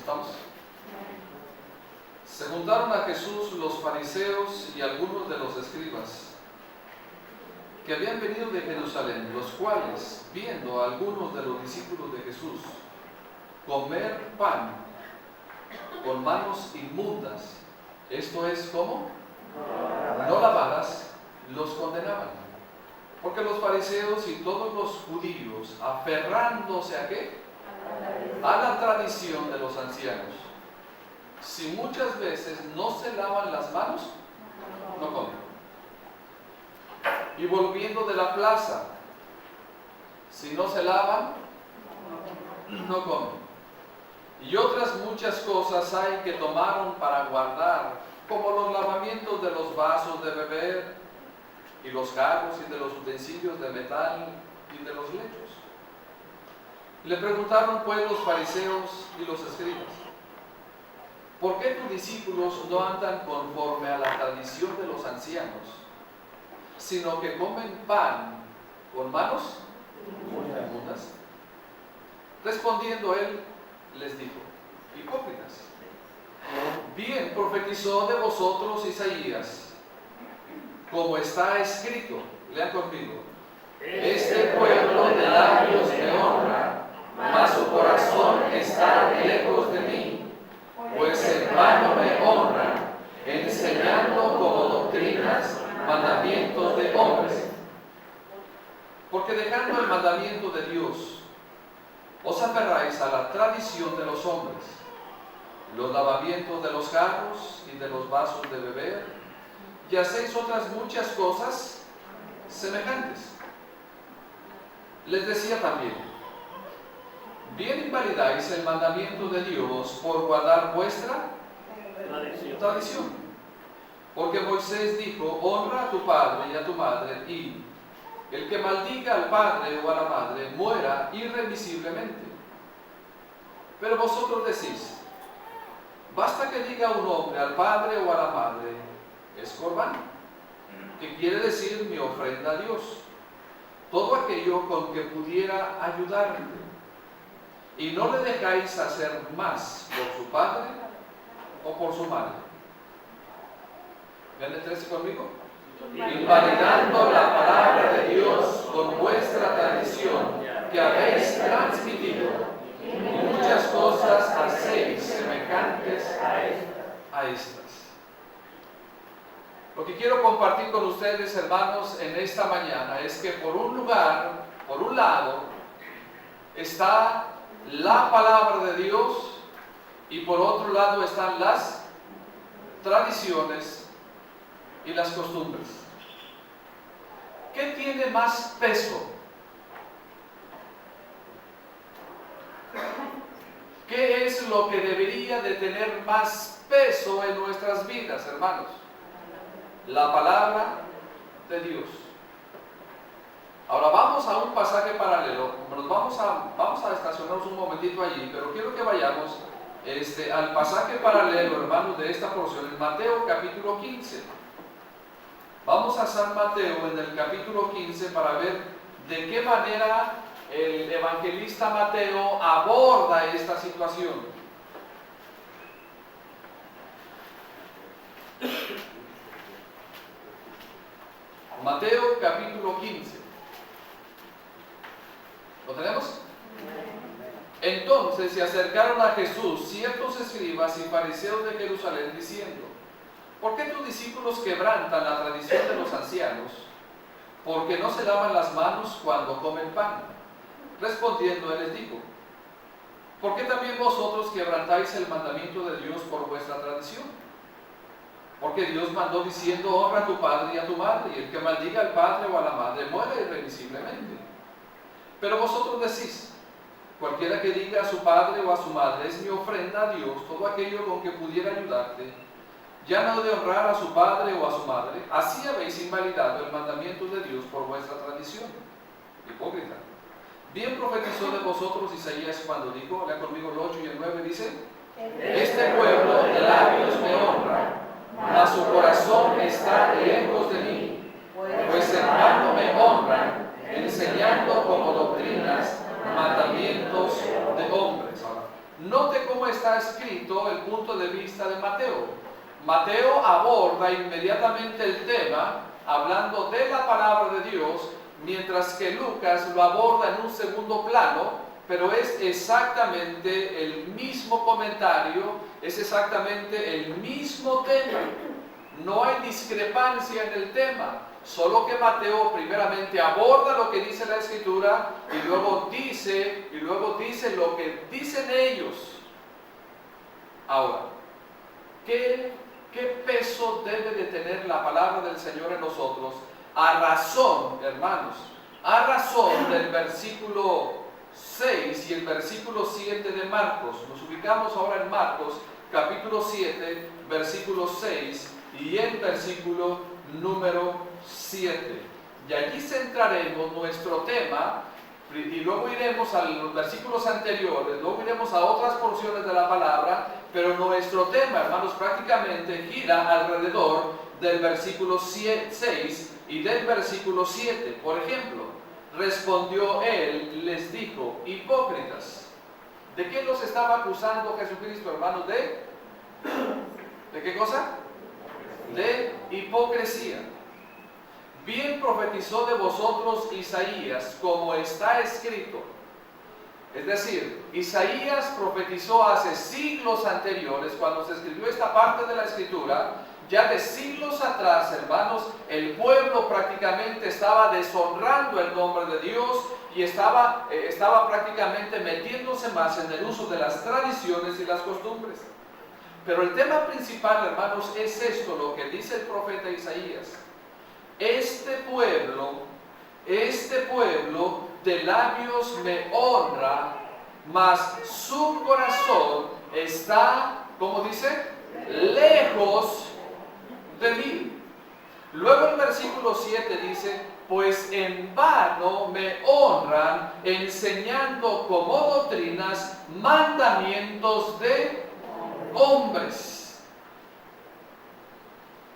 ¿Estamos? Se juntaron a Jesús los fariseos y algunos de los escribas que habían venido de Jerusalén, los cuales, viendo a algunos de los discípulos de Jesús comer pan con manos inmundas, esto es, ¿cómo? No lavadas, los condenaban. Porque los fariseos y todos los judíos, aferrándose ¿a qué? A la tradición de los ancianos, si muchas veces no se lavan las manos, no comen. Y volviendo de la plaza, si no se lavan, no comen. Y otras muchas cosas hay que tomaron para guardar, como los lavamientos de los vasos de beber, y los jarros y de los utensilios de metal y de los lechos. Le preguntaron pues los fariseos y los escribas: ¿por qué tus discípulos no andan conforme a la tradición de los ancianos, sino que comen pan con manos inmundas? Respondiendo él, les dijo: hipócritas, bien profetizó de vosotros Isaías, como está escrito. Lean conmigo: este pueblo de labios me honra, mas su corazón está lejos de mí, pues en vano me honran, enseñando como doctrinas mandamientos de hombres. Porque dejando el mandamiento de Dios, os aferráis a la tradición de los hombres, los lavamientos de los jarros y de los vasos de beber, y hacéis otras muchas cosas semejantes. Les decía también: bien invalidáis el mandamiento de Dios por guardar vuestra tradición. Porque Moisés dijo: honra a tu padre y a tu madre, y el que maldiga al padre o a la madre muera irremisiblemente. Pero vosotros decís: basta que diga un hombre al padre o a la madre, es corbán, que quiere decir mi ofrenda a Dios, todo aquello con que pudiera ayudarte, y no le dejáis hacer más por su padre o por su madre. ¿Ven el 13 conmigo? Invalidando la palabra de Dios con vuestra tradición que habéis transmitido, y muchas cosas hacéis semejantes a estas. Lo que quiero compartir con ustedes, hermanos, en esta mañana es que por un lado, está la palabra de Dios, y por otro lado están las tradiciones y las costumbres. ¿Qué tiene más peso? ¿Qué es lo que debería de tener más peso en nuestras vidas, hermanos? La palabra de Dios. Ahora vamos a un pasaje paralelo. Vamos a estacionarnos un momentito allí, pero quiero que vayamos al pasaje paralelo, hermanos, de esta porción, en Mateo capítulo 15. Vamos a San Mateo en el capítulo 15 para ver de qué manera el evangelista Mateo aborda esta situación. Mateo capítulo 15. ¿Lo tenemos? Entonces se acercaron a Jesús ciertos escribas y fariseos de Jerusalén, diciendo: ¿por qué tus discípulos quebrantan la tradición de los ancianos, porque no se lavan las manos cuando comen pan? Respondiendo él les dijo: ¿por qué también vosotros quebrantáis el mandamiento de Dios por vuestra tradición? Porque Dios mandó diciendo: honra a tu padre y a tu madre, y el que maldiga al padre o a la madre muere irremisiblemente. Pero vosotros decís: cualquiera que diga a su padre o a su madre, es mi ofrenda a Dios, todo aquello con que pudiera ayudarte, ya no de honrar a su padre o a su madre, así habéis invalidado el mandamiento de Dios por vuestra tradición. Hipócrita, bien profetizó de vosotros Isaías cuando dijo, lea conmigo el 8 y el 9, dice: este pueblo de labios me honra, mas su corazón está lejos de mí, pues en vano me honran, enseñando como doctrinas mandamientos de hombres. Ahora, note cómo está escrito Mateo aborda inmediatamente el tema hablando de la palabra de Dios, mientras que Lucas lo aborda en un segundo plano, pero es exactamente el mismo comentario, es exactamente el mismo tema. No hay discrepancia en el tema, solo que Mateo primeramente aborda lo que dice la Escritura y luego dice lo que dicen ellos. Ahora, ¿qué peso debe de tener la palabra del Señor en nosotros? A razón, hermanos, a razón del versículo 6 y el versículo 7 de Marcos. Nos ubicamos ahora en Marcos, capítulo 7, versículo 6 y el versículo número 7. Y allí centraremos nuestro tema y luego iremos a los versículos anteriores, luego iremos a otras porciones de la palabra, pero nuestro tema, hermanos, prácticamente gira alrededor del versículo 6 y del versículo 7. Por ejemplo, respondió él, les dijo, hipócritas. ¿De qué los estaba acusando Jesucristo, hermanos? ¿De qué cosa? De hipocresía. Bien profetizó de vosotros Isaías, como está escrito. Es decir, Isaías profetizó hace siglos anteriores, cuando se escribió esta parte de la Escritura. Ya de siglos atrás, hermanos, el pueblo prácticamente estaba deshonrando el nombre de Dios y estaba prácticamente metiéndose más en el uso de las tradiciones y las costumbres. Pero el tema principal, hermanos, es esto, lo que dice el profeta Isaías. Este pueblo de labios me honra, mas su corazón está, ¿cómo dice? Lejos de mí. Luego el versículo 7 dice, pues en vano me honran, enseñando como doctrinas mandamientos de hombres.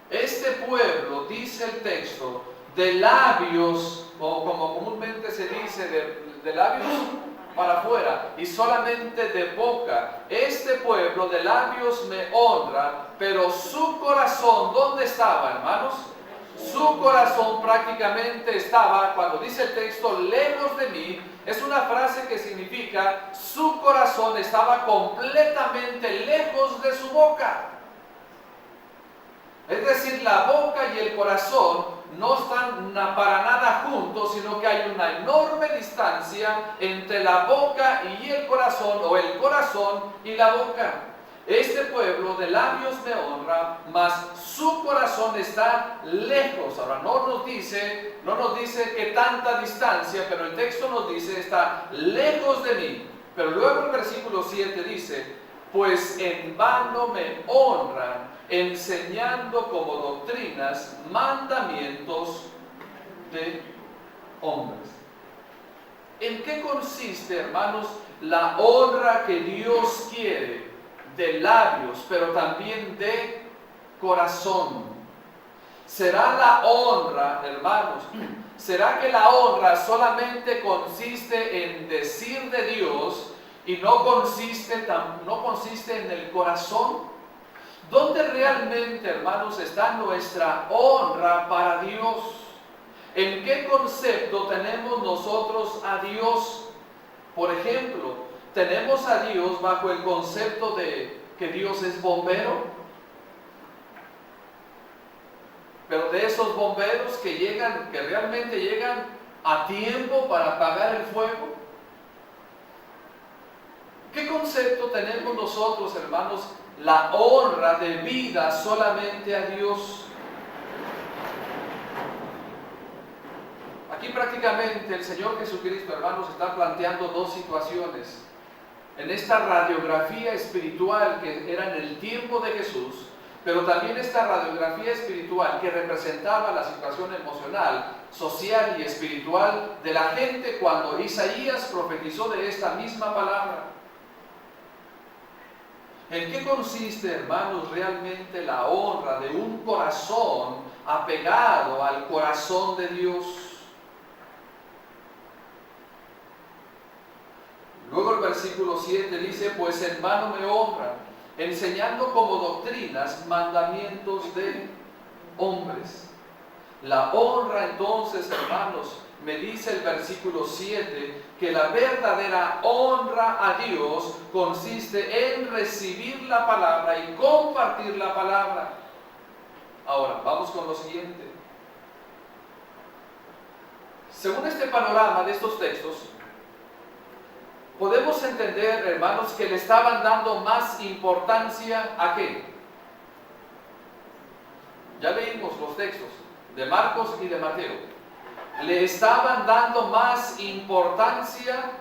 Este pueblo, dice el texto, de labios, o como comúnmente se dice, de labios para afuera y solamente de boca. Este pueblo de labios me honra, pero su corazón, ¿dónde estaba, hermanos? Su corazón prácticamente estaba, cuando dice el texto, lejos de mí. Es una frase que significa, su corazón estaba completamente lejos de su boca. Es decir, la boca y el corazón no están para nada juntos, sino que hay una enorme distancia entre la boca y el corazón, o el corazón y la boca. Este pueblo de labios me honra, mas su corazón está lejos. Ahora no nos dice qué tanta distancia, pero el texto nos dice está lejos de mí. Pero luego el versículo 7 dice, pues en vano me honran, enseñando como doctrinas mandamientos de hombres. ¿En qué consiste, hermanos, la honra que Dios quiere de labios, pero también de corazón? ¿Será la honra, hermanos? ¿Será que la honra solamente consiste en decir de Dios y no consiste en el corazón? ¿Dónde realmente, hermanos, está nuestra honra para Dios? ¿En qué concepto tenemos nosotros a Dios? Por ejemplo, tenemos a Dios bajo el concepto de que Dios es bombero. Pero de esos bomberos que realmente llegan a tiempo para apagar el fuego. ¿Qué concepto tenemos nosotros, hermanos, la honra debida solamente a Dios? Aquí prácticamente el Señor Jesucristo, hermanos, está planteando dos situaciones. En esta radiografía espiritual que era en el tiempo de Jesús, pero también esta radiografía espiritual que representaba la situación emocional, social y espiritual de la gente cuando Isaías profetizó de esta misma palabra. ¿En qué consiste, hermanos, realmente la honra de un corazón apegado al corazón de Dios? Luego el versículo 7 dice, pues en vano me honran. enseñando como doctrinas mandamientos de hombres. La honra entonces, hermanos, me dice el versículo 7, que la verdadera honra a Dios consiste en recibir la palabra y compartir la palabra. Ahora, vamos con lo siguiente. Según este panorama de estos textos, podemos entender, hermanos, que le estaban dando más importancia ¿a qué? Ya leímos los textos de Marcos y de Mateo. Le estaban dando más importancia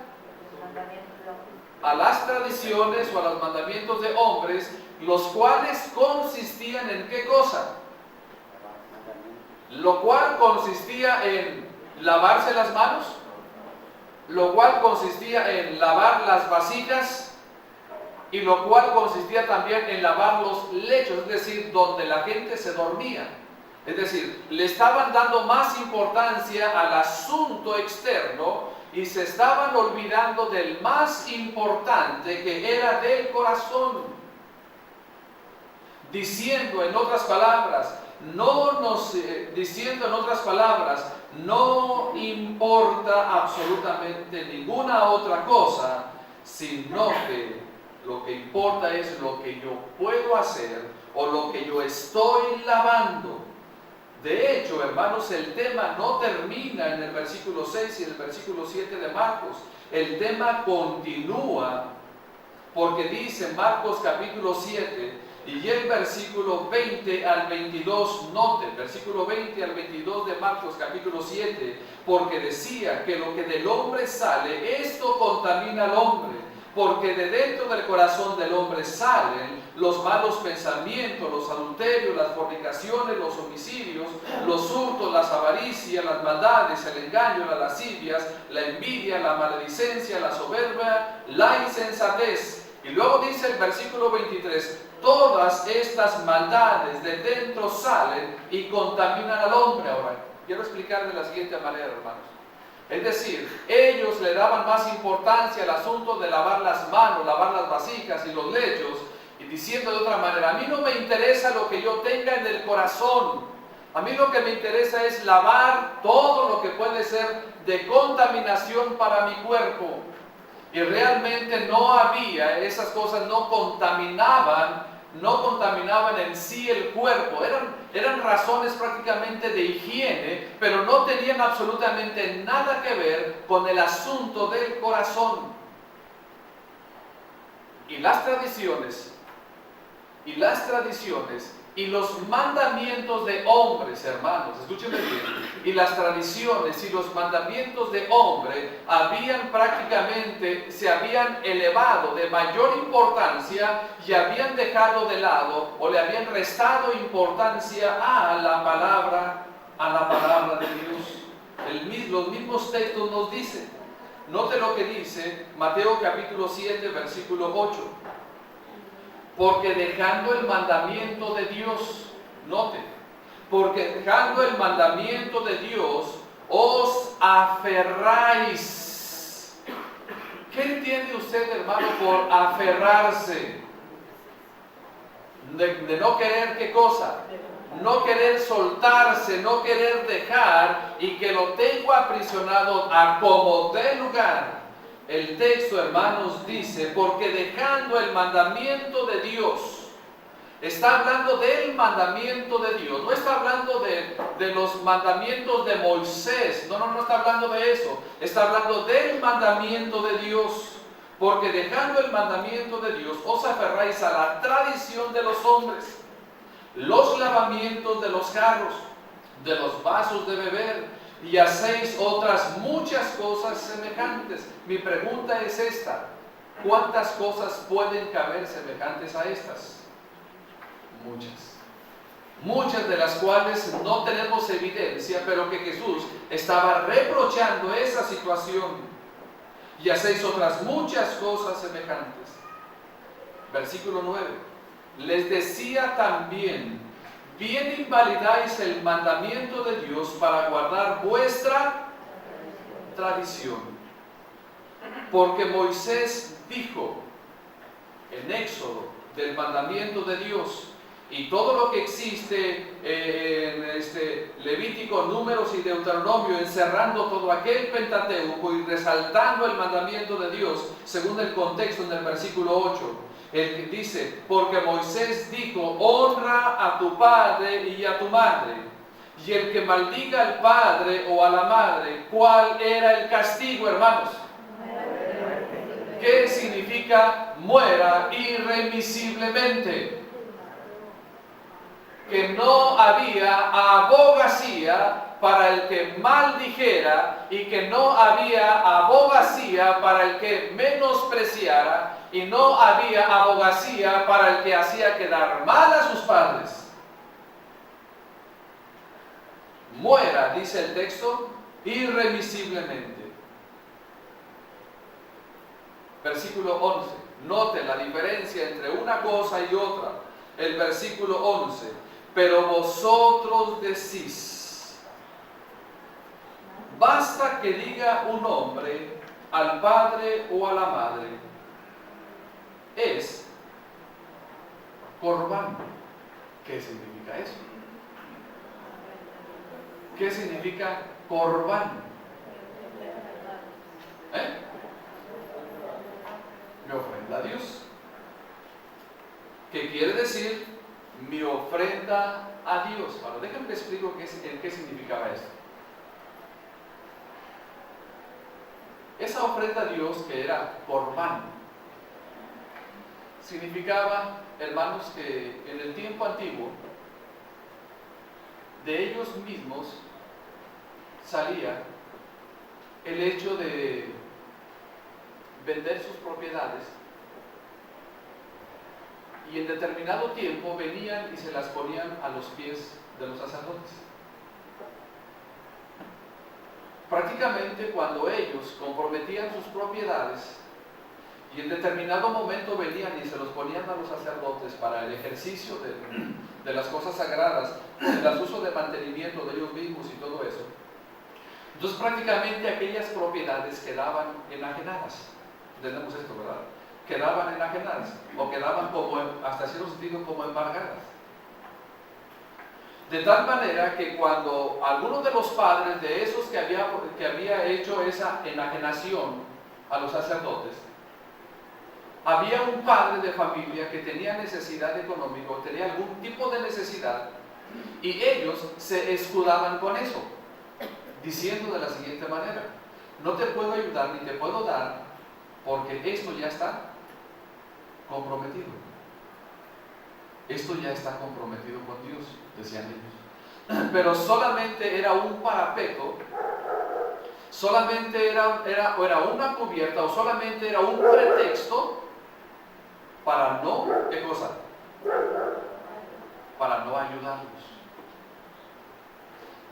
a las tradiciones o a los mandamientos de hombres, los cuales consistían en ¿qué cosa? Lo cual consistía en lavarse las manos, lo cual consistía en lavar las vasijas y lo cual consistía también en lavar los lechos, es decir, donde la gente se dormía. Es decir, le estaban dando más importancia al asunto externo y se estaban olvidando del más importante, que era del corazón. Diciendo en otras palabras, no importa absolutamente ninguna otra cosa, sino que lo que importa es lo que yo puedo hacer o lo que yo estoy lavando. De hecho, hermanos, el tema no termina en el versículo 6 y el versículo 7 de Marcos. El tema continúa, porque dice Marcos capítulo 7 y el versículo 20 al 22, note, versículo 20 al 22 de Marcos capítulo 7, porque decía que lo que del hombre sale, esto contamina al hombre. Porque de dentro del corazón del hombre salen los malos pensamientos, los adulterios, las fornicaciones, los homicidios, los hurtos, las avaricias, las maldades, el engaño, las lascivias, la envidia, la maledicencia, la soberbia, la insensatez. Y luego dice el versículo 23, todas estas maldades de dentro salen y contaminan al hombre. Ahora, quiero explicar de la siguiente manera, hermanos. Es decir, ellos le daban más importancia al asunto de lavar las manos, lavar las vasijas y los lechos, y diciendo de otra manera, a mí no me interesa lo que yo tenga en el corazón, a mí lo que me interesa es lavar todo lo que puede ser de contaminación para mi cuerpo. Y realmente no había, esas cosas no contaminaban en sí el cuerpo, eran razones prácticamente de higiene, pero no tenían absolutamente nada que ver con el asunto del corazón. Y las tradiciones y los mandamientos de hombres, hermanos, escúchenme bien, y las tradiciones y los mandamientos de hombre se habían elevado de mayor importancia y habían dejado de lado o le habían restado importancia a la palabra de Dios. Los mismos textos nos dicen. Note lo que dice Mateo capítulo 7, versículo 8. Porque dejando el mandamiento de Dios, note, porque dejando el mandamiento de Dios, os aferráis. ¿Qué entiende usted, hermano, por aferrarse? De no querer, ¿qué cosa? No querer soltarse, no querer dejar y que lo tengo aprisionado a como dé lugar. El texto, hermanos, dice, porque dejando el mandamiento de Dios, está hablando del mandamiento de Dios, no está hablando de los mandamientos de Moisés, no está hablando de eso, está hablando del mandamiento de Dios, porque dejando el mandamiento de Dios, os aferráis a la tradición de los hombres, los lavamientos de los jarros, de los vasos de beber, y hacéis otras muchas cosas semejantes. Mi pregunta es esta: ¿cuántas cosas pueden caber semejantes a estas? Muchas de las cuales no tenemos evidencia, pero que Jesús estaba reprochando esa situación. Y hacéis otras muchas cosas semejantes. Versículo 9. Les decía también: bien invalidáis el mandamiento de Dios para guardar vuestra tradición. Porque Moisés dijo en Éxodo del mandamiento de Dios. Y todo lo que existe en Levítico, Números y Deuteronomio, encerrando todo aquel Pentateuco y resaltando el mandamiento de Dios, según el contexto en el versículo 8. El que dice, porque Moisés dijo, honra a tu padre y a tu madre. Y el que maldiga al padre o a la madre, ¿cuál era el castigo, hermanos? ¿Qué significa muera irremisiblemente? Que no había abogacía para el que maldijera y que no había abogacía para el que menospreciara y no había abogacía para el que hacía quedar mal a sus padres. Muera, dice el texto, irremisiblemente. Versículo 11. Note la diferencia entre una cosa y otra. El versículo 11. Pero vosotros decís, basta que diga un hombre al padre o a la madre, es corbán. ¿Qué significa eso? ¿Qué significa corbán? Me ofrenda a Dios. ¿Qué quiere decir? Mi ofrenda a Dios. Ahora, déjenme que explico qué significaba esto. Esa ofrenda a Dios, que era corbán, significaba, hermanos, que en el tiempo antiguo de ellos mismos salía el hecho de vender sus propiedades y en determinado tiempo venían y se las ponían a los pies de los sacerdotes. Prácticamente cuando ellos comprometían sus propiedades y en determinado momento venían y se los ponían a los sacerdotes para el ejercicio de las cosas sagradas, el uso de mantenimiento de ellos mismos y todo eso, entonces prácticamente aquellas propiedades quedaban enajenadas. Entendemos esto, ¿verdad? Quedaban enajenadas o quedaban como, hasta cierto sentido, como embargadas. De tal manera que cuando alguno de los padres de esos que había hecho esa enajenación a los sacerdotes, había un padre de familia que tenía necesidad económica, tenía algún tipo de necesidad, y ellos se escudaban con eso, diciendo de la siguiente manera: no te puedo ayudar ni te puedo dar porque esto ya está comprometido. Esto ya está comprometido con Dios, decían ellos. Pero solamente era un parapeto, solamente era una cubierta, o solamente era un pretexto para no, ¿qué cosa? Para no ayudarlos.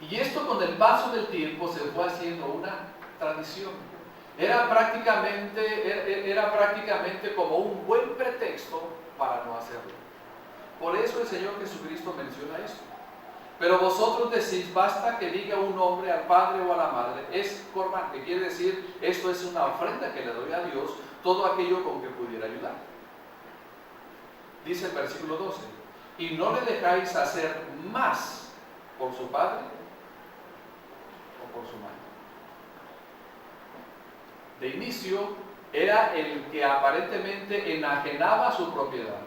Y esto con el paso del tiempo se fue haciendo una tradición. Era prácticamente como un buen pretexto para no hacerlo. Por eso el Señor Jesucristo menciona esto. Pero vosotros decís, basta que diga un hombre al padre o a la madre, es corbán, que quiere decir, esto es una ofrenda que le doy a Dios, todo aquello con que pudiera ayudar. Dice el versículo 12, y no le dejáis hacer más por su padre o por su madre. De inicio era el que aparentemente enajenaba su propiedad,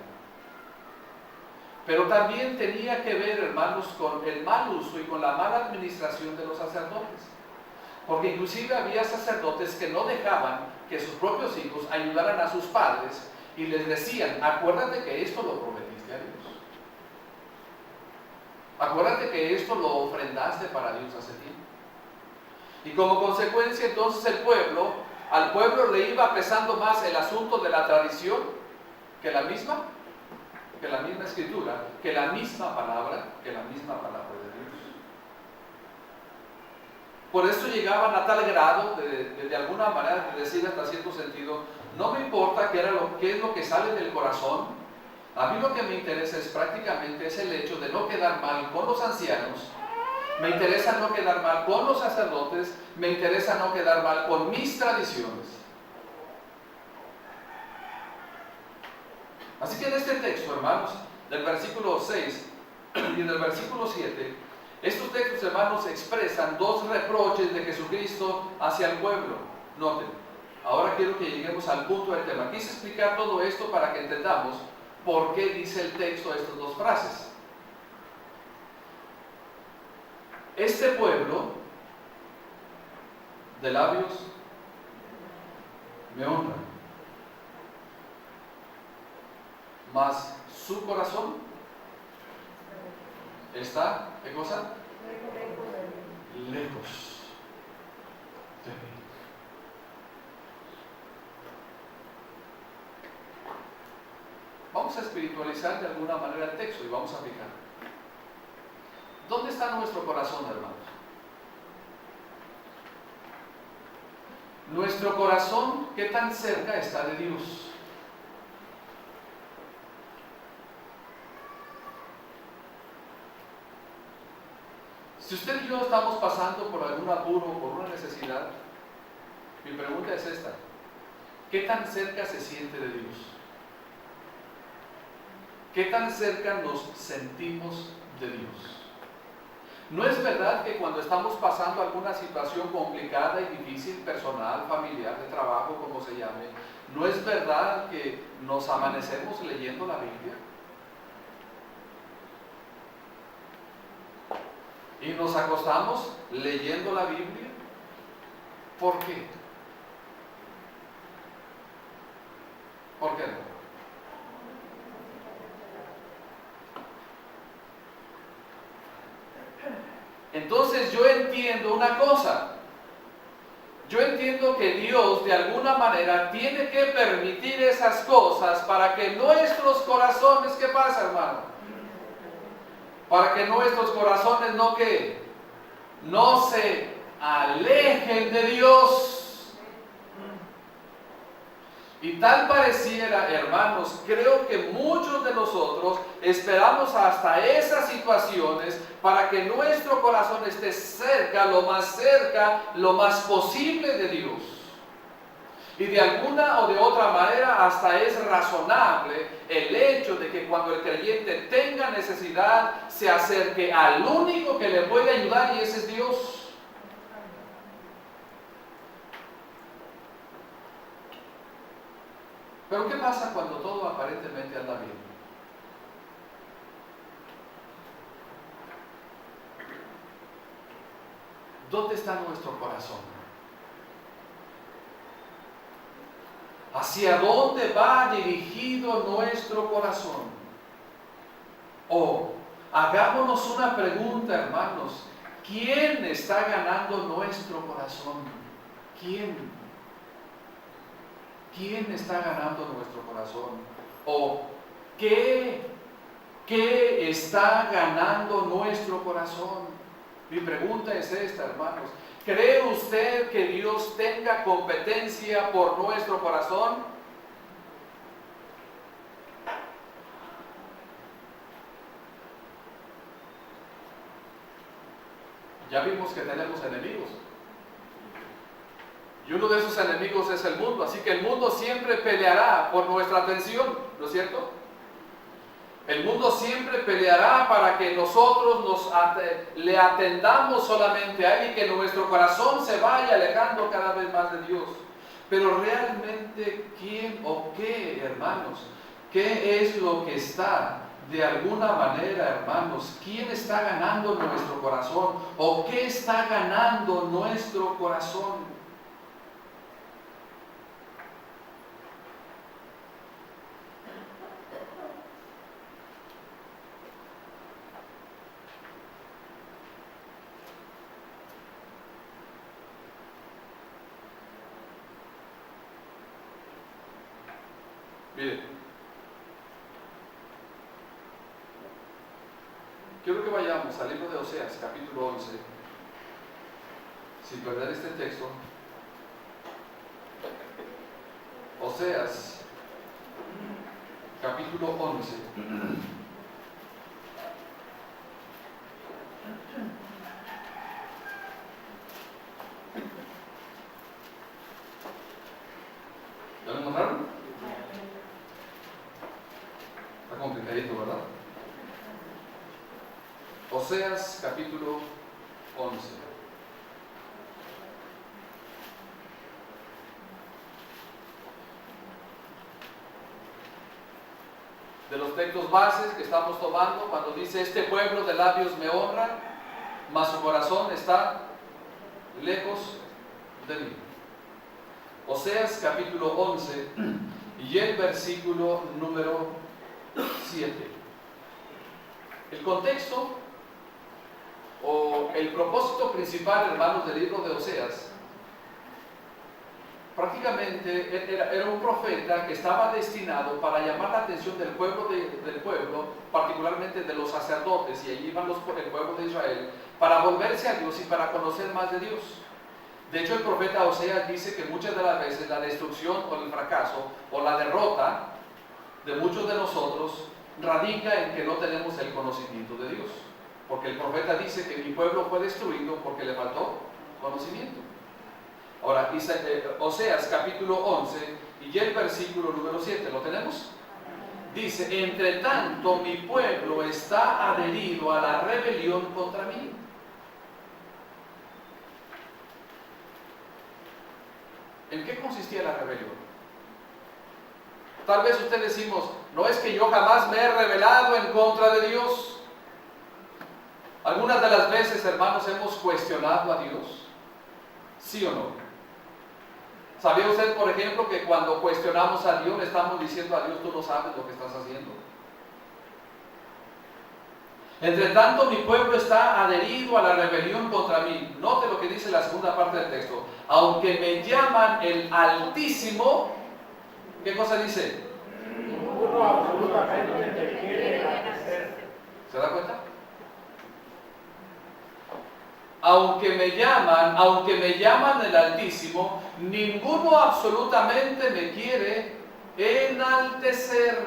pero también tenía que ver, hermanos, con el mal uso y con la mala administración de los sacerdotes, porque inclusive había sacerdotes que no dejaban que sus propios hijos ayudaran a sus padres y les decían: acuérdate que esto lo prometiste a Dios, acuérdate que esto lo ofrendaste para Dios hace tiempo. Y como consecuencia, entonces al pueblo le iba pesando más el asunto de la tradición que la misma escritura, que la misma palabra de Dios. Por eso llegaban a tal grado de alguna manera de decir hasta cierto sentido: no me importa qué es lo que sale del corazón, a mí lo que me interesa prácticamente es el hecho de no quedar mal con los ancianos, me interesa no quedar mal con los sacerdotes, me interesa no quedar mal con mis tradiciones. Así que en este texto, hermanos, del versículo 6 y del versículo 7, estos textos, hermanos, expresan dos reproches de Jesucristo hacia el pueblo. Noten, ahora quiero que lleguemos al punto del tema. Quise explicar todo esto para que entendamos por qué dice el texto estas dos frases. Este pueblo de labios me honra, mas su corazón está, ¿qué cosa? Lejos de mí. Vamos a espiritualizar de alguna manera el texto y vamos a fijar. ¿Dónde está nuestro corazón, hermanos? Nuestro corazón, ¿qué tan cerca está de Dios? Si usted y yo estamos pasando por algún apuro, por una necesidad, mi pregunta es esta: ¿qué tan cerca se siente de Dios? ¿Qué tan cerca nos sentimos de Dios? ¿No es verdad que cuando estamos pasando alguna situación complicada y difícil, personal, familiar, de trabajo, como se llame, no es verdad que nos amanecemos leyendo la Biblia? Y nos acostamos leyendo la Biblia. ¿Por qué? ¿Por qué no? Entonces yo entiendo una cosa. Yo entiendo que Dios de alguna manera tiene que permitir esas cosas para que nuestros corazones, ¿qué pasa, hermano? Para que nuestros corazones no se alejen de Dios. Y tal pareciera, hermanos, creo que muchos de nosotros esperamos hasta esas situaciones para que nuestro corazón esté cerca, lo más posible de Dios. Y de alguna o de otra manera hasta es razonable el hecho de que cuando el creyente tenga necesidad se acerque al único que le puede ayudar, y ese es Dios. Pero ¿qué pasa cuando todo aparentemente anda bien? ¿Dónde está nuestro corazón? ¿Hacia dónde va dirigido nuestro corazón? O hagámonos una pregunta, hermanos: ¿quién está ganando nuestro corazón? ¿Quién? ¿Quién está ganando nuestro corazón? ¿O qué está ganando nuestro corazón? Mi pregunta es esta, hermanos: ¿cree usted que Dios tenga competencia por nuestro corazón? Ya vimos que tenemos enemigos. Y uno de esos enemigos es el mundo. Así que el mundo siempre peleará por nuestra atención, ¿no es cierto? El mundo siempre peleará para que nosotros le atendamos solamente a Él y que nuestro corazón se vaya alejando cada vez más de Dios. Pero realmente, ¿quién o qué, hermanos? ¿Qué es lo que está, de alguna manera, hermanos? ¿Quién está ganando nuestro corazón? ¿O qué está ganando nuestro corazón? Miren, quiero que vayamos al libro de Oseas, capítulo 11, sin perder este texto. Oseas, capítulo 11. ¿Ya lo encontraron? Oseas capítulo 11. De los textos bases que estamos tomando, cuando dice: este pueblo de labios me honra, mas su corazón está lejos de mí. Oseas capítulo 11 y el versículo número 7. El contexto o el propósito principal, hermanos, del libro de Oseas, prácticamente era un profeta que estaba destinado para llamar la atención del pueblo, particularmente de los sacerdotes, y allí iban el pueblo de Israel, para volverse a Dios y para conocer más de Dios. De hecho, el profeta Oseas dice que muchas de las veces la destrucción o el fracaso o la derrota de muchos de nosotros radica en que no tenemos el conocimiento de Dios. Porque el profeta dice que mi pueblo fue destruido porque le faltó conocimiento. Ahora, Oseas capítulo 11 y el versículo número 7, ¿lo tenemos? Dice: entre tanto mi pueblo está adherido a la rebelión contra mí. ¿En qué consistía la rebelión? Tal vez usted decimos: no es que yo jamás me he rebelado en contra de Dios. Algunas de las veces, hermanos, hemos cuestionado a Dios. ¿Sí o no? ¿Sabía usted, por ejemplo, que cuando cuestionamos a Dios le estamos diciendo a Dios: tú no sabes lo que estás haciendo? Entre tanto mi pueblo está adherido a la rebelión contra mí. Note lo que dice la segunda parte del texto: aunque me llaman el Altísimo, ¿qué cosa dice? Ninguno absolutamente te quiere hacer. ¿Se da cuenta? Aunque me llaman el Altísimo, ninguno absolutamente me quiere enaltecer.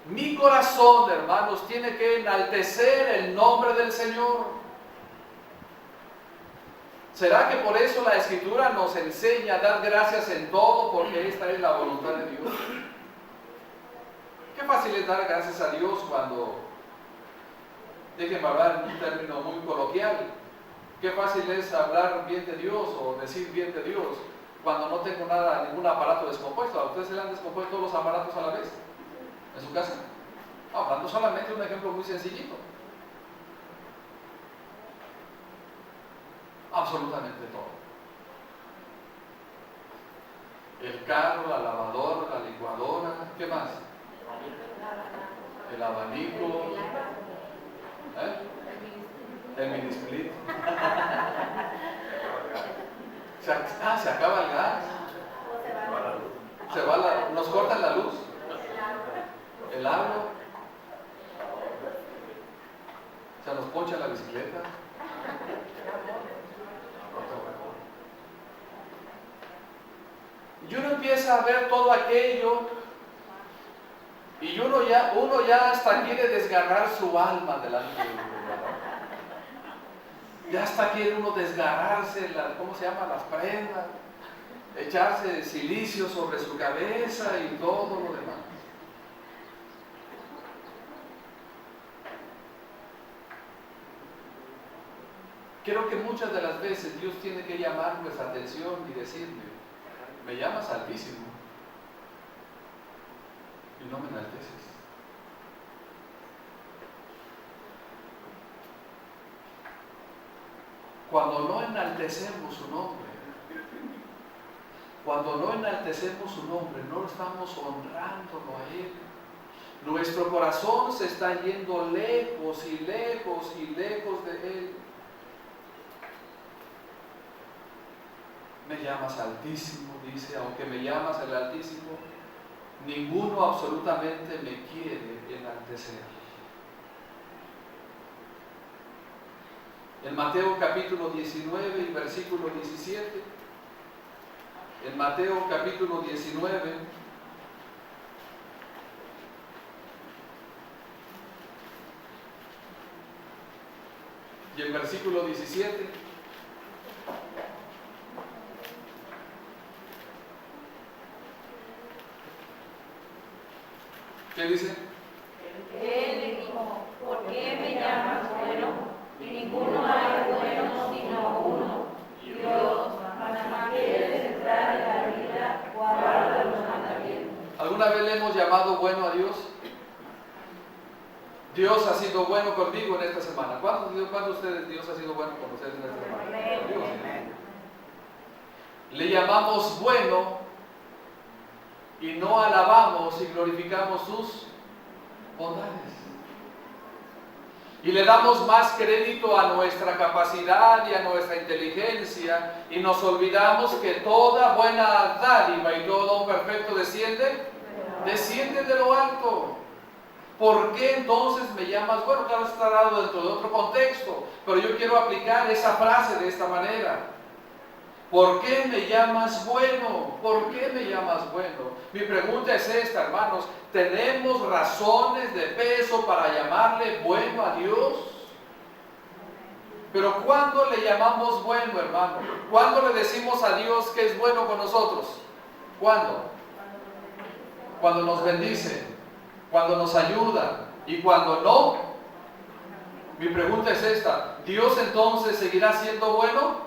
Mi corazón, hermanos, tiene que enaltecer el nombre del Señor. ¿Será que por eso la Escritura nos enseña a dar gracias en todo, porque esta es la voluntad de Dios? Qué fácil es dar gracias a Dios cuando, déjenme hablar en un término muy coloquial, qué fácil es hablar bien de Dios o decir bien de Dios cuando no tengo ningún aparato descompuesto. ¿A ustedes se le han descompuesto todos los aparatos a la vez en su casa? Hablando solamente de un ejemplo muy sencillito. Absolutamente todo. El carro, la lavadora, la licuadora, ¿qué más? El abanico, el mini split. Se acaba el gas. Nos cortan la luz. El agua. Se nos poncha la bicicleta. Y uno empieza a ver todo aquello y uno ya hasta quiere desgarrar su alma delante de uno. Ya hasta quiere uno desgarrarse, ¿cómo se llama? Las prendas, echarse silicio sobre su cabeza y todo lo demás. Creo que muchas de las veces Dios tiene que llamar nuestra atención y decirme: me llamas Altísimo y no me enalteces. Cuando no enaltecemos su nombre, no estamos honrándolo a Él. Nuestro corazón se está yendo lejos y lejos y lejos de Él. Me llamas Altísimo, dice: aunque me llamas el Altísimo, ninguno absolutamente me quiere enaltecer. En Mateo capítulo 19 y versículo 17, en Mateo capítulo 19, y el versículo 17, ¿qué dice? Él le dijo: porque le hemos llamado bueno a Dios? Dios ha sido bueno conmigo en esta semana. ¿Cuántos de ustedes Dios ha sido bueno con ustedes en esta semana? Dios. Le llamamos bueno y no alabamos y glorificamos sus bondades. Y le damos más crédito a nuestra capacidad y a nuestra inteligencia y nos olvidamos que toda buena dádiva y todo don perfecto desciende de lo alto. ¿Por qué entonces me llamas bueno? Claro, está dado dentro de otro contexto, pero yo quiero aplicar esa frase de esta manera. ¿Por qué me llamas bueno? ¿Por qué me llamas bueno? Mi pregunta es esta, hermanos. ¿Tenemos razones de peso para llamarle bueno a Dios? Pero ¿cuándo le llamamos bueno, hermano? ¿Cuándo le decimos a Dios que es bueno con nosotros? ¿Cuándo? Cuando nos bendice, cuando nos ayuda y cuando no. Mi pregunta es esta. ¿Dios entonces seguirá siendo bueno?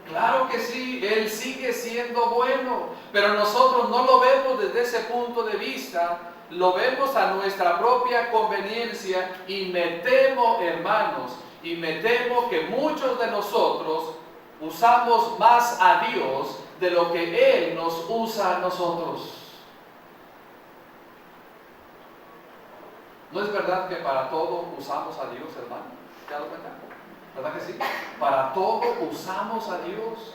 Claro que sí, Él sigue siendo bueno, pero nosotros no lo vemos desde ese punto de vista, lo vemos a nuestra propia conveniencia y me temo, hermanos, y me temo que muchos de nosotros usamos más a Dios de lo que Él nos usa a nosotros. ¿No es verdad que para todo usamos a Dios, hermano? ¿Te has dado cuenta? ¿Verdad que sí? Para todo usamos a Dios.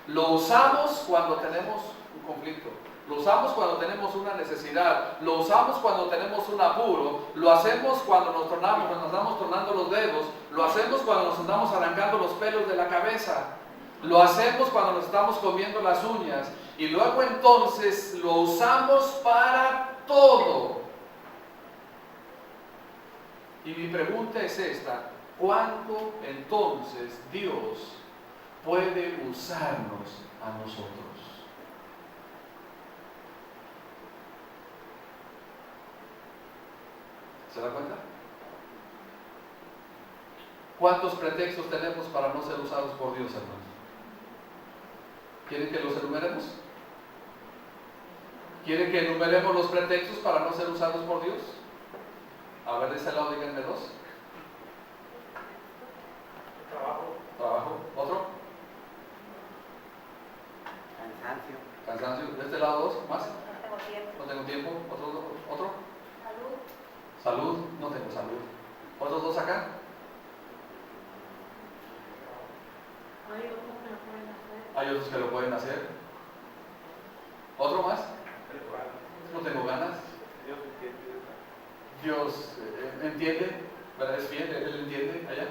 Lo usamos cuando tenemos un conflicto. Lo usamos cuando tenemos una necesidad. Lo usamos cuando tenemos un apuro. Lo hacemos cuando nos estamos tornando los dedos. Lo hacemos cuando nos estamos arrancando los pelos de la cabeza. Lo hacemos cuando nos estamos comiendo las uñas. Y luego entonces lo usamos para todo. Y mi pregunta es esta. ¿Cuándo entonces Dios puede usarnos a nosotros? ¿Se da cuenta? ¿Cuántos pretextos tenemos para no ser usados por Dios, hermanos? ¿Quieren que los enumeremos? ¿Quieren que enumeremos los pretextos para no ser usados por Dios? A ver, de ese lado díganme dos. Trabajo. ¿Otro? Cansancio. ¿De este lado dos? ¿Más? No tengo tiempo. ¿Otro? Salud. No tengo salud. ¿Otros dos acá? Hay otros que lo pueden hacer. ¿Otro más? No tengo ganas. Dios entiende, ¿verdad? Es fiel, Él entiende allá.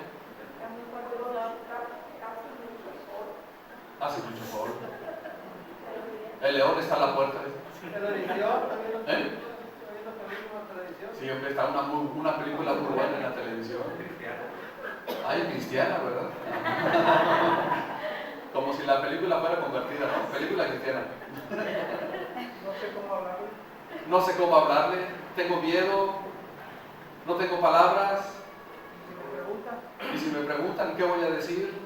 Hace mucho sol. El león está a la puerta. ¿Eh? Sí, hombre, está una película muy buena en la televisión. Ay, cristiana, ¿verdad? Como si la película fuera convertida, ¿no? Película cristiana. No sé cómo hablarle. Tengo miedo. No tengo palabras. Y si me preguntan, ¿qué voy a decir?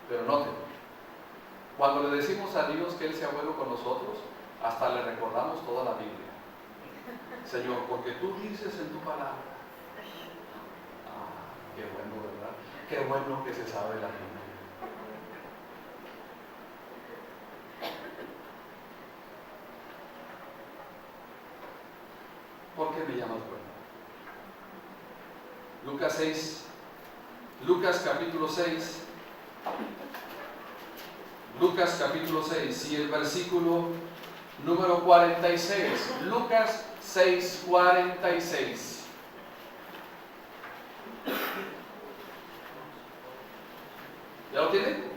Pero noten, cuando le decimos a Dios que Él sea bueno con nosotros, hasta le recordamos toda la Biblia. Señor, porque tú dices en tu palabra. Qué bueno, ¿verdad? Qué bueno que se sabe la Biblia. ¿Por qué me llamas bueno? Lucas capítulo 6. Lucas capítulo 6 y el versículo número 46. Lucas 6, 46. ¿Ya lo tienen?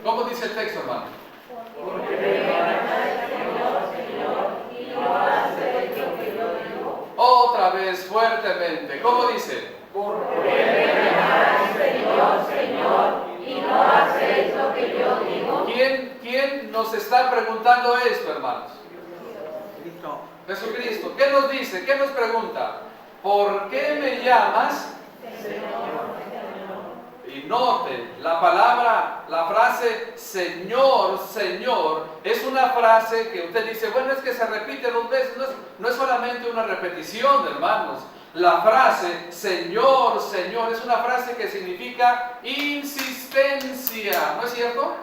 ¿Cómo dice el texto, hermano? Porque me amas, Señor, y no haces lo que yo digo. Otra vez fuertemente. ¿Cómo dice? Porque me amas, Señor, y no haces lo que yo digo. ¿Quién nos está preguntando esto, hermanos? Jesucristo. ¿Qué nos dice? ¿Qué nos pregunta? ¿Por qué me llamas? Señor. Y Y note, la frase Señor, Señor, es una frase que usted dice, bueno, es que se repite 2 veces, no es solamente una repetición, hermanos. La frase Señor, Señor es una frase que significa insistencia, ¿no es cierto?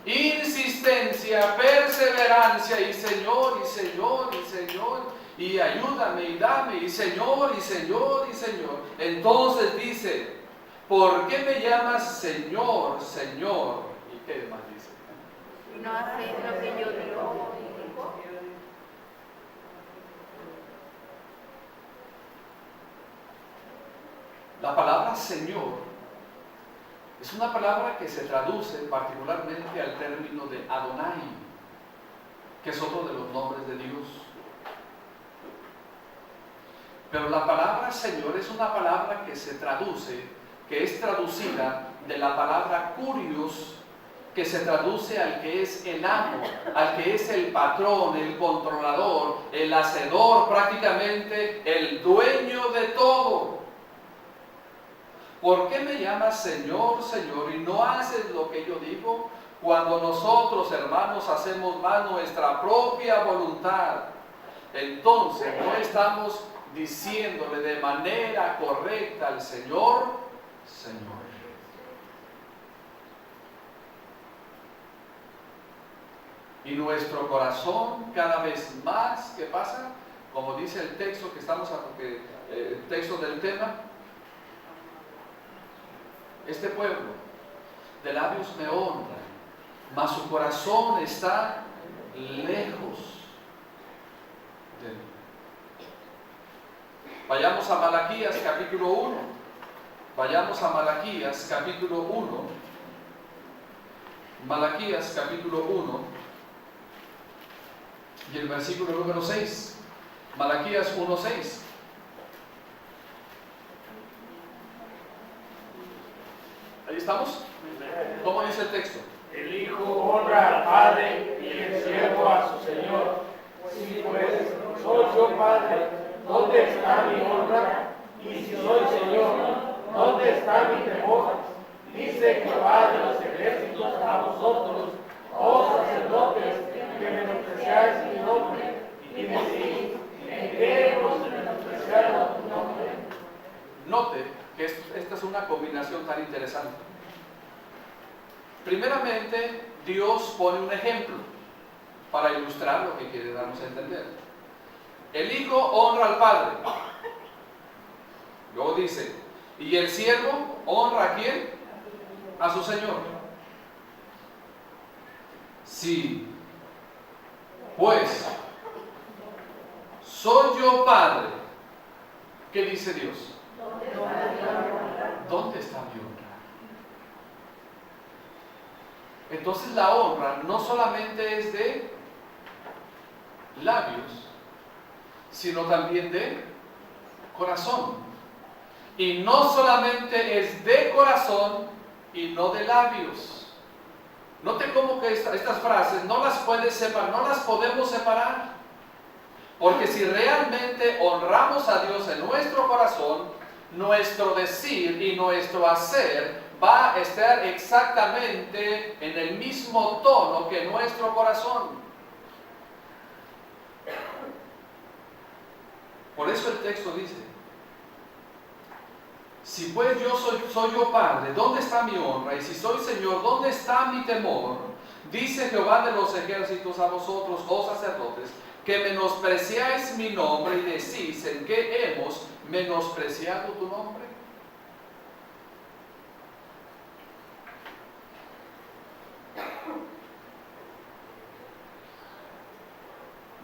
Insistencia, perseverancia, y Señor, y Señor, y Señor, y ayúdame, y dame, y Señor, y Señor, y Señor. Entonces dice, ¿por qué me llamas Señor, Señor? ¿Y qué más dice? No hacéis lo que yo digo. La palabra Señor es una palabra que se traduce particularmente al término de Adonai, que es otro de los nombres de Dios. Pero la palabra Señor es una palabra que se traduce, que es traducida de la palabra Kurios, que se traduce al que es el amo, al que es el patrón, el controlador, el hacedor, prácticamente el dueño de todo. ¿Por qué me llamas Señor, Señor, y no haces lo que yo digo? Cuando nosotros, hermanos, hacemos más nuestra propia voluntad, entonces no estamos diciéndole de manera correcta al Señor, Señor. Y nuestro corazón cada vez más, ¿qué pasa? Como dice el texto que estamos, el texto del tema, este pueblo de labios me honra, mas su corazón está lejos de mí. Vayamos a Malaquías capítulo 1. Vayamos a Malaquías capítulo 1. Malaquías capítulo 1 y el versículo número 6. Malaquías 1:6. ¿Ahí estamos? ¿Cómo dice el texto? El hijo honra al padre y el siervo a su señor. Si pues soy yo padre, ¿dónde está mi honra? Y si soy señor, ¿dónde está mi temor? Dice Jehová de los ejércitos a vosotros, oh sacerdotes, que menospreciáis mi nombre, y decís, ¿en qué hemos menospreciado tu nombre? Note que esta es una combinación tan interesante. Primeramente, Dios pone un ejemplo para ilustrar lo que quiere darnos a entender. El hijo honra al padre. Luego dice, y el siervo honra ¿a quién? A su señor. Sí, pues soy yo padre. ¿Qué dice Dios? ¿Dónde está mi honra? Entonces la honra no solamente es de labios, sino también de corazón. Y no solamente es de corazón y no de labios. Note cómo que estas frases no las puedes separar, no las podemos separar. Porque si realmente honramos a Dios en nuestro corazón, nuestro decir y nuestro hacer va a estar exactamente en el mismo tono que nuestro corazón. Por eso el texto dice, si pues yo soy yo padre, ¿dónde está mi honra? Y si soy Señor, ¿dónde está mi temor? Dice Jehová de los ejércitos a vosotros, oh sacerdotes, que menospreciáis mi nombre y decís, ¿en qué hemos menospreciado tu nombre?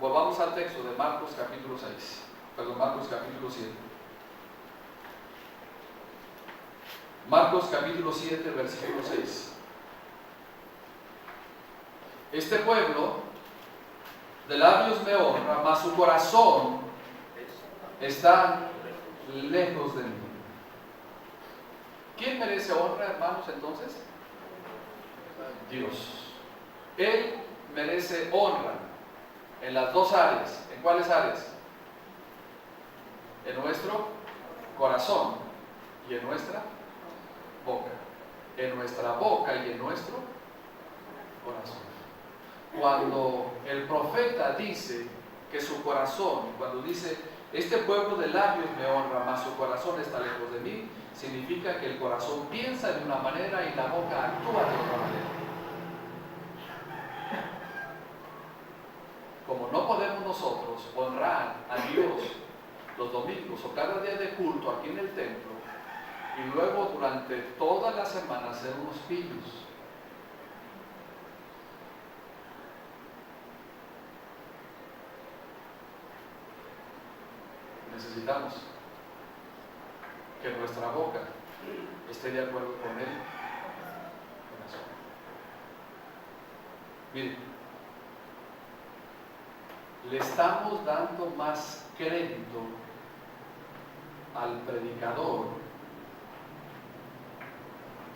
Volvamos al texto de Marcos capítulo 6, Marcos capítulo 7. Marcos capítulo 7, versículo 6. Este pueblo de labios me honra, mas su corazón está lejos de mí. ¿Quién merece honra, hermanos, entonces? Dios. Él merece honra en las dos áreas. ¿En cuáles áreas? En nuestro corazón y en nuestra boca. En nuestra boca y en nuestro corazón. Cuando el profeta dice que su corazón, cuando dice, este pueblo de labios me honra, mas su corazón está lejos de mí, significa que el corazón piensa de una manera y la boca actúa de otra manera. Como no podemos nosotros honrar a Dios los domingos o cada día de culto aquí en el templo, y luego durante toda la semana ser unos pillos, necesitamos que nuestra boca esté de acuerdo con el corazón. Miren, le estamos dando más crédito al predicador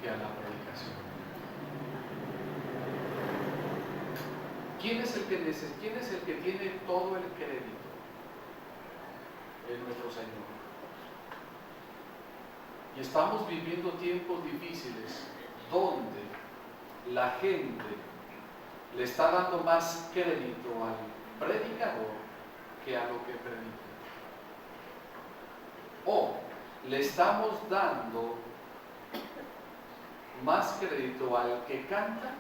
que a la predicación. ¿Quién es el que tiene todo el crédito? Es nuestro Señor. Y estamos viviendo tiempos difíciles donde la gente le está dando más crédito al predicador que a lo que predica. O le estamos dando más crédito al que canta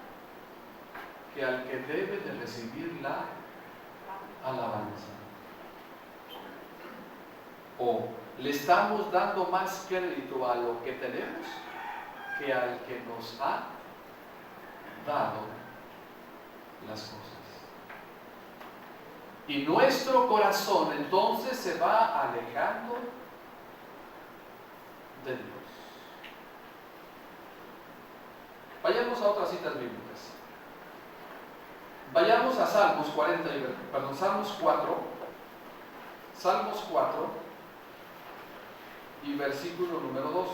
que al que debe de recibir la alabanza. O le estamos dando más crédito a lo que tenemos que al que nos ha dado las cosas. Y nuestro corazón entonces se va alejando de Dios. Vayamos a otras citas bíblicas. Vayamos a Salmos 4. Salmos 4 y versículo número 2.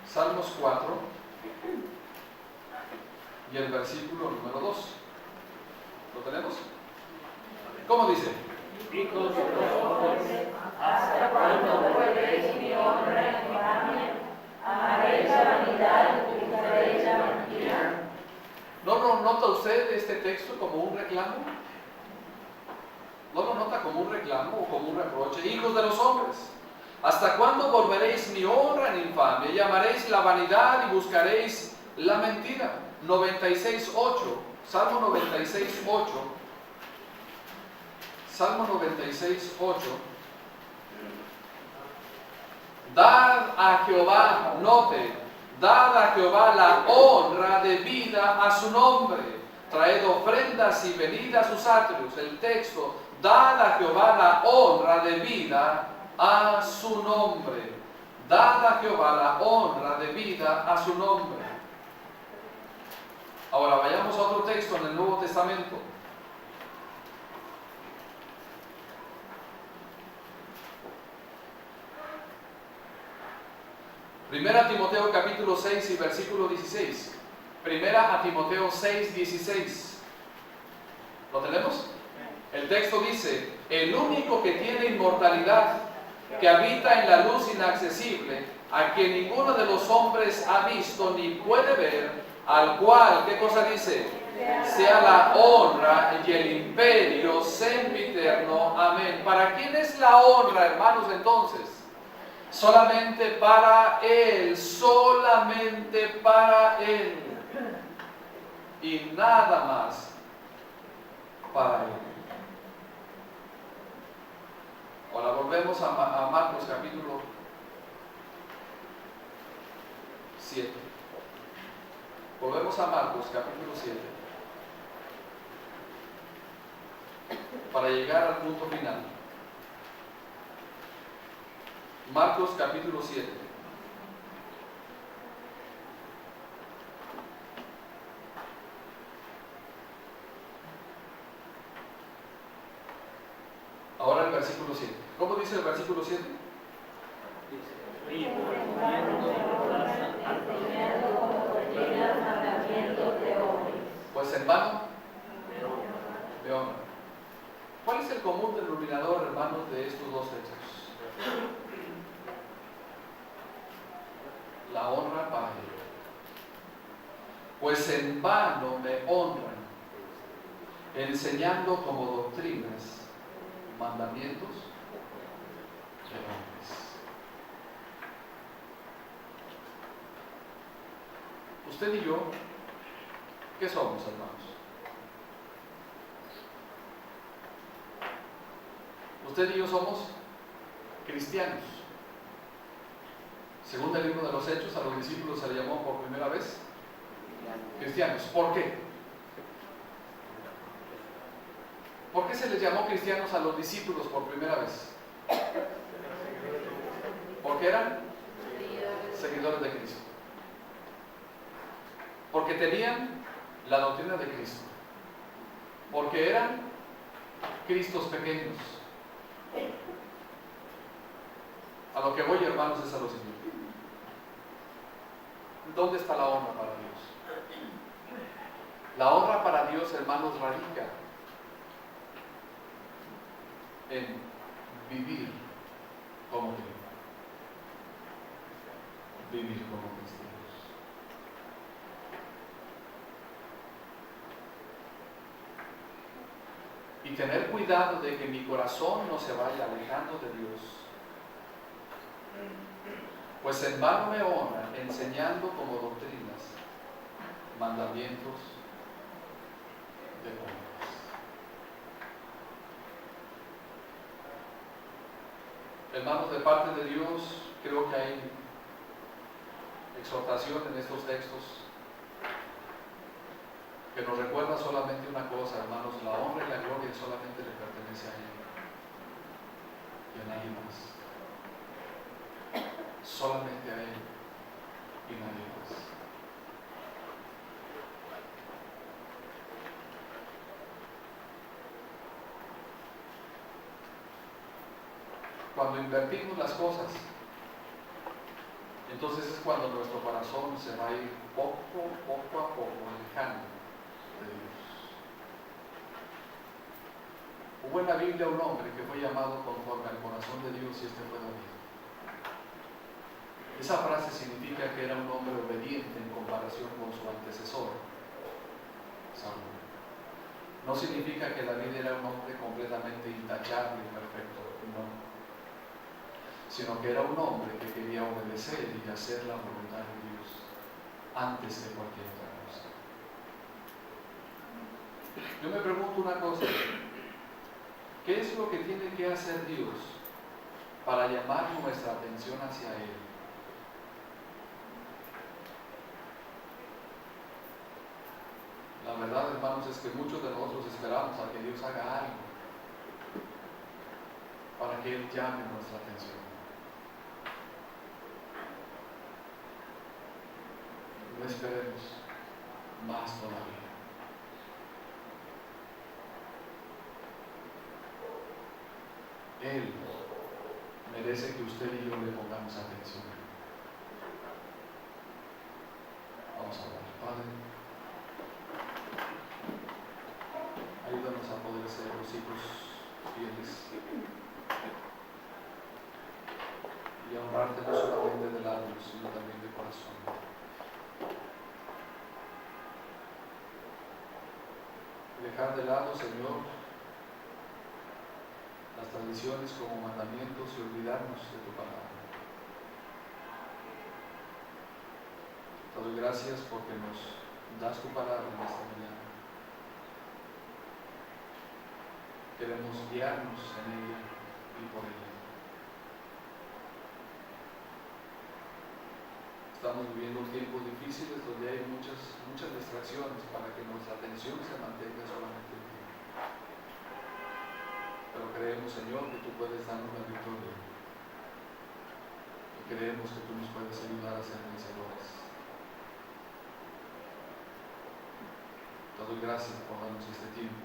Salmos 4 y el versículo número 2. ¿Lo tenemos? ¿Cómo dice? Hijos de los hombres, ¿hasta cuándo volveréis mi honra en infamia? ¿Amaréis la vanidad y buscaréis la mentira? ¿No lo nota usted este texto como un reclamo? ¿No lo nota como un reclamo o como un reproche? Hijos de los hombres, ¿hasta cuándo volveréis mi honra en infamia? Y amaréis la vanidad y buscaréis la mentira. 96.8, Salmo 96.8. Salmo 96.8. Dad a Jehová, note, dad a Jehová la honra debida a su nombre. Traed ofrendas y venid a sus atrios. El texto, dad a Jehová la honra debida a su nombre. Dad a Jehová la honra debida a su nombre. Ahora vayamos a otro texto en el Nuevo Testamento. Primera Timoteo capítulo 6 y versículo 16. Primera a Timoteo 6, 16. ¿Lo tenemos? El texto dice, el único que tiene inmortalidad, que habita en la luz inaccesible, a quien ninguno de los hombres ha visto ni puede ver, al cual, ¿qué cosa dice? Sea la honra y el imperio sempiterno. Amén. ¿Para quién es la honra, hermanos, entonces? Solamente para Él, solamente para Él. Y nada más para Él. Ahora volvemos a Marcos capítulo 7. Volvemos a Marcos capítulo 7. Para llegar al punto final. Marcos capítulo 7. Ahora el versículo 7. ¿Cómo dice el versículo 7? Pues en vano me honra. ¿Cuál es el común denominador, hermanos, de estos dos hechos? pues en vano me honran, enseñando como doctrinas mandamientos de hombres. Usted y yo, ¿qué somos, hermanos? Usted y yo somos cristianos. Según el libro de los Hechos, a los discípulos se les llamó por primera vez cristianos. ¿Por qué? ¿Por qué se les llamó cristianos a los discípulos por primera vez? Porque eran seguidores de Cristo. Porque tenían la doctrina de Cristo. Porque eran Cristos pequeños. A lo que voy, hermanos, es a lo siguiente. ¿Dónde está la honra para Dios? La honra para Dios, hermanos, radica en vivir como cristianos. Vivir como cristianos. Y tener cuidado de que mi corazón no se vaya alejando de Dios. Pues en vano me honran, enseñando como doctrinas mandamientos de hombres. Hermanos, de parte de Dios, creo que hay exhortación en estos textos que nos recuerda solamente una cosa, hermanos: la honra y la gloria solamente le pertenece a Él y a nadie más. Solamente a Él y nadie más. Cuando invertimos las cosas, entonces es cuando nuestro corazón se va a ir poco a poco alejando de Dios. Hubo en la Biblia un hombre que fue llamado conforme al corazón de Dios, y este fue David. Esa frase significa que era un hombre obediente en comparación con su antecesor, Saúl. No significa que David era un hombre completamente intachable y perfecto, no. Sino que era un hombre que quería obedecer y hacer la voluntad de Dios antes de cualquier otra cosa. Yo me pregunto una cosa: ¿qué es lo que tiene que hacer Dios para llamar nuestra atención hacia Él? La verdad, hermanos, es que muchos de nosotros esperamos a que Dios haga algo para que Él llame nuestra atención. No esperemos más todavía. Él merece que usted y yo le pongamos atención. Vamos a orar. Padre, ayúdanos a poder ser los hijos fieles y a honrarte no solamente de labios, sino también de corazón. Dejar de lado, Señor, las tradiciones como mandamientos y olvidarnos de tu palabra. Te doy gracias porque nos das tu palabra en esta mañana. Queremos guiarnos en ella y por ella. Estamos viviendo tiempos difíciles donde hay muchas distracciones para que nuestra atención se mantenga solamente en ti. Pero creemos, Señor, que tú puedes darnos la victoria. Y creemos que tú nos puedes ayudar a ser vencedores. Te doy gracias por darnos este tiempo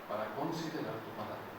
para considerar tu palabra.